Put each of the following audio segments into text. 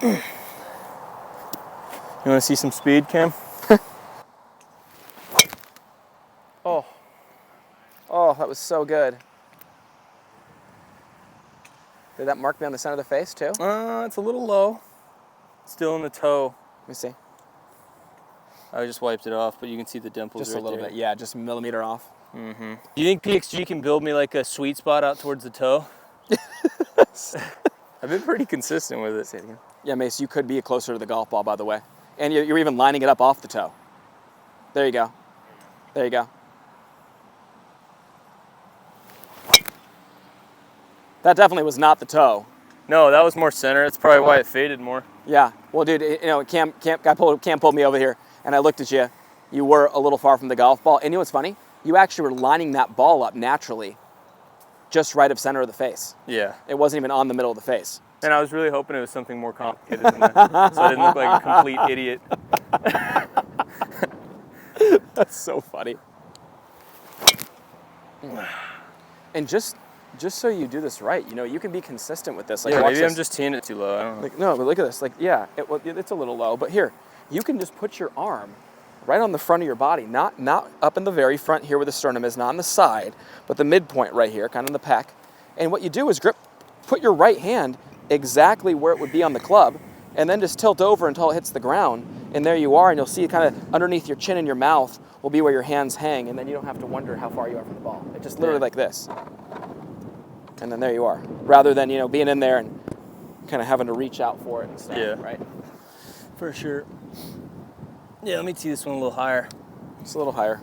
You want to see some speed, Cam? Oh. Oh, that was so good. Did that mark me on the center of the face too? It's a little low. Still in the toe. Let me see. I just wiped it off, but you can see the dimples Just right a little there. bit, yeah, just a millimeter off. Mm-hmm. Do you think PXG can build me like a sweet spot out towards the toe? I've been pretty consistent with it. Say it again. Yeah, Mace, you could be closer to the golf ball, by the way. And you're even lining it up off the toe. There you go. There you go. That definitely was not the toe. No, that was more center. That's probably why it faded more. Yeah. Well, dude, you know, Cam pulled me over here, and I looked at you. You were a little far from the golf ball. And you know what's funny? You actually were lining that ball up naturally, just right of center of the face. Yeah. It wasn't even on the middle of the face. And I was really hoping it was something more complicated than that, so I didn't look like a complete idiot. That's so funny. And just so you do this right, you know, you can be consistent with this. Like, Yeah, watch maybe I'm this. just teeing it too low. I don't know. Like, no, but look at this. Like, yeah, it's a little low. But here, you can just put your arm right on the front of your body, not up in the very front here where the sternum is, not on the side, but the midpoint right here, kind of in the pec. And what you do is put your right hand exactly where it would be on the club, and then just tilt over until it hits the ground. And there you are, and you'll see kind of underneath your chin and your mouth will be where your hands hang, and then you don't have to wonder how far you are from the ball. It's just literally like this. And then there you are, rather than, you know, being in there and kind of having to reach out for it and stuff, Yeah. right? For sure. Yeah, let me tee this one a little higher. Just a little higher.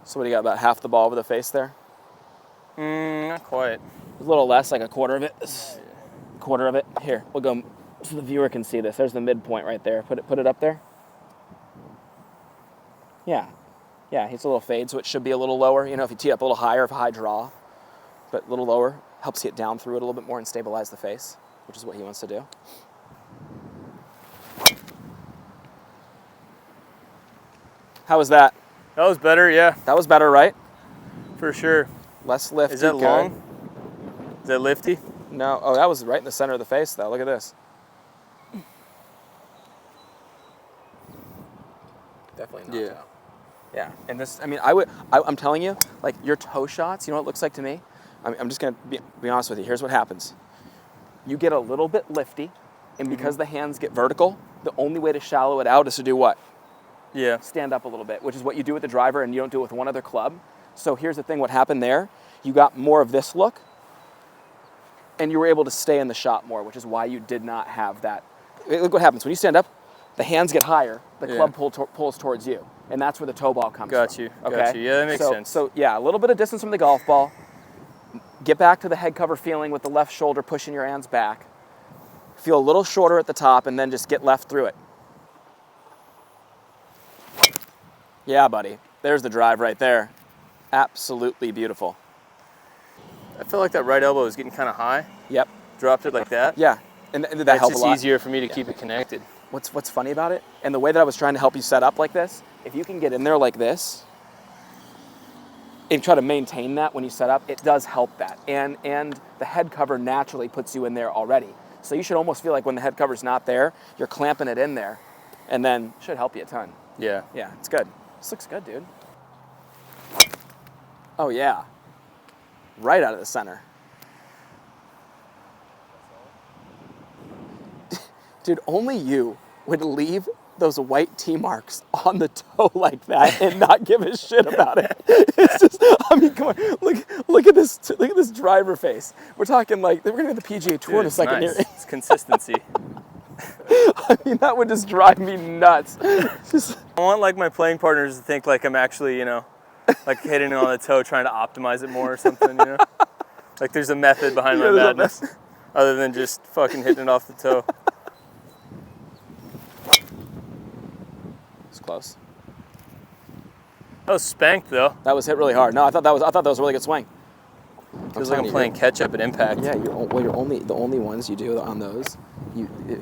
So what do you got, about half the ball over the face there? Not quite. A little less, like a quarter of it. Quarter of it. Here, we'll go so the viewer can see this. There's the midpoint right there. Put it up there. Yeah. Yeah, it's a little fade, so it should be a little lower. You know, if you tee up a little higher, if a high draw, but a little lower, helps get down through it a little bit more and stabilize the face, which is what he wants to do. How was that? That was better, yeah, That was better, right? for sure. Less lifty. Is that good. long? Is that lifty? No. Oh, that was right in the center of the face, though. Look at this. Definitely not. Yeah. Yeah. And this, I mean, I'm telling you, like, your toe shots, you know what it looks like to me? I'm just going to be honest with you. Here's what happens. You get a little bit lifty, and because the hands get vertical, the only way to shallow it out is to do what? Yeah. Stand up a little bit, which is what you do with the driver, and you don't do it with one other club. So here's the thing, what happened there, you got more of this look, and you were able to stay in the shot more, which is why you did not have that. Look what happens, when you stand up, the hands get higher, the club pulls towards you, and that's where the toe ball comes Got from. you. Okay? Got you. Yeah, that makes sense. So yeah, a little bit of distance from the golf ball, get back to the head cover feeling with the left shoulder pushing your hands back, feel a little shorter at the top, and then just get left through it. Yeah, buddy, there's the drive right there. Absolutely beautiful. I feel like that right elbow is getting kind of high. Yep. Dropped it like that. Yeah, and that It's helped a just lot. easier for me to keep it connected. What's funny about it, and the way that I was trying to help you set up like this, if you can get in there like this and try to maintain that when you set up, it does help that. And the head cover naturally puts you in there already. So you should almost feel like when the head cover's not there, you're clamping it in there, and then it should help you a ton. Yeah. Yeah, it's good. This looks good, dude. Oh yeah. Right out of the center. Dude, only you would leave those white tee marks on the toe like that and not give a shit about it. It's just, I mean, come on, look at this driver face. We're talking like we're gonna get the PGA Tour Dude, in a second nice. here. It's consistency. I mean, that would just drive me nuts. Just, I want like my playing partners to think like I'm actually, you know, like hitting it on the toe, trying to optimize it more or something, you know? Like there's a method behind my there's a madness, other than just fucking hitting it off the toe. it's close. That was spanked though. That was hit really hard. No, I thought that was a really good swing. Feels like I'm playing catch up at impact. Yeah, the only ones you do on those.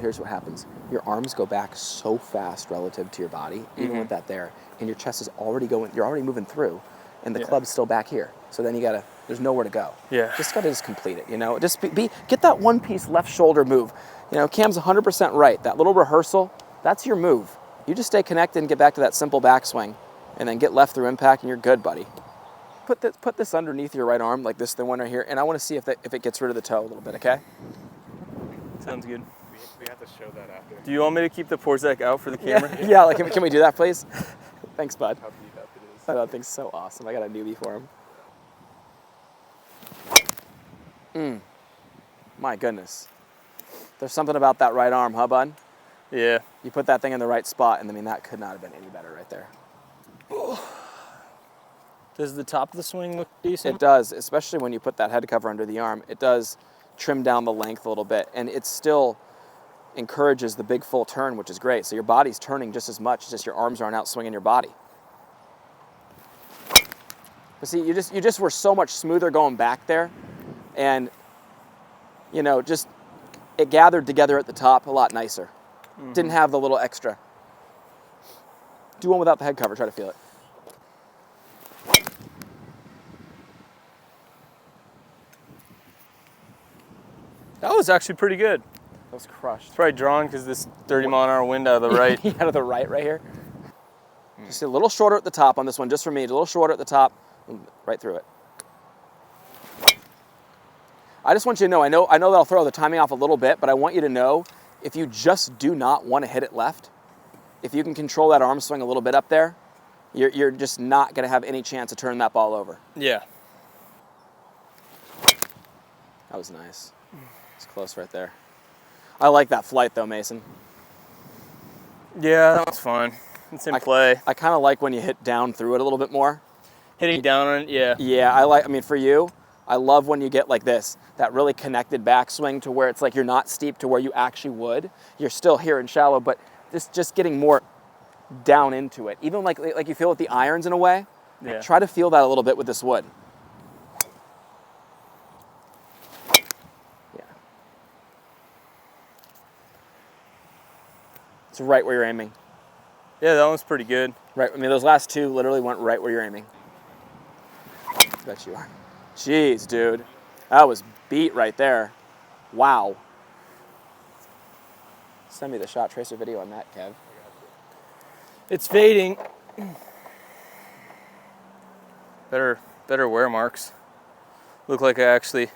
Here's what happens. Your arms go back so fast relative to your body, even with that there, and your chest is already going. You're already moving through, and the club's still back here. So then you gotta there's nowhere to go. Yeah. Just gotta complete it, you know? Just get that one piece left shoulder move. You know, Cam's 100% right. That little rehearsal, that's your move. You just stay connected and get back to that simple backswing, and then get left through impact, and you're good, buddy. Put this underneath your right arm, like this, the one right here, and I want to see if it gets rid of the toe a little bit, okay? Sounds good. We have to show that after. Do you want me to keep the Porzak out for the camera? Yeah, like, can we do that, please? Thanks, bud. How beat up it is. That thing's so awesome. I got a newbie for him. My goodness. There's something about that right arm, huh, bud? Yeah. You put that thing in the right spot, and I mean, that could not have been any better right there. Does the top of the swing look decent? It does, especially when you put that head cover under the arm. It does trim down the length a little bit, and it still encourages the big full turn, which is great. So your body's turning just as much, it's just your arms aren't out swinging your body. But see, you just were so much smoother going back there, and you know, just it gathered together at the top a lot nicer. Didn't have the little extra. Do one without the head cover, try to feel it. That was actually pretty good. That was crushed. It's probably drawn because this 30-mile-an-hour wind out of the right. Out of the right here. Just a little shorter at the top on this one, just for me. A little shorter at the top, right through it. I just want you to know, I know that'll throw the timing off a little bit, but I want you to know, if you just do not want to hit it left, if you can control that arm swing a little bit up there, you're just not going to have any chance of turning that ball over. Yeah. That was nice. It's close right there. I like that flight though, Mason. Yeah, that was fun. It's in play. I kind of like when you hit down through it a little bit more. Hitting down on it, yeah. Yeah, I mean, for you, I love when you get like this, that really connected backswing to where it's like you're not steep to where you actually would. You're still here and shallow, but just getting more down into it. Even like you feel with the irons in a way. Yeah. Try to feel that a little bit with this wood. Yeah. It's right where you're aiming. Yeah, that one's pretty good. Right, I mean, those last two literally went right where you're aiming. Bet you are. Jeez, dude. That was beat right there. Wow. Send me the shot tracer video on that, Kev. It's fading. Better wear marks. Look like I actually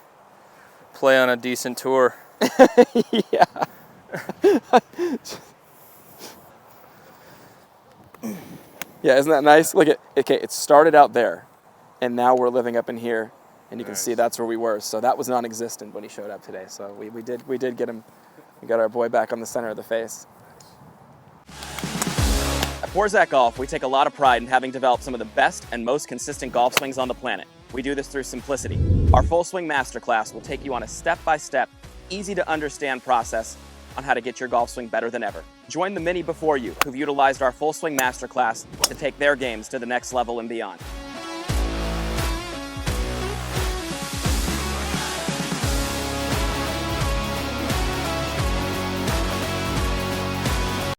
play on a decent tour. Yeah. Yeah, isn't that nice? Look at, okay, it started out there, and now we're living up in here, and you can see that's where we were. So that was non-existent when he showed up today. So we did get him, we got our boy back on the center of the face. At Porzak Golf, we take a lot of pride in having developed some of the best and most consistent golf swings on the planet. We do this through simplicity. Our Full Swing Masterclass will take you on a step-by-step, easy-to-understand process on how to get your golf swing better than ever. Join the many before you who've utilized our Full Swing Masterclass to take their games to the next level and beyond.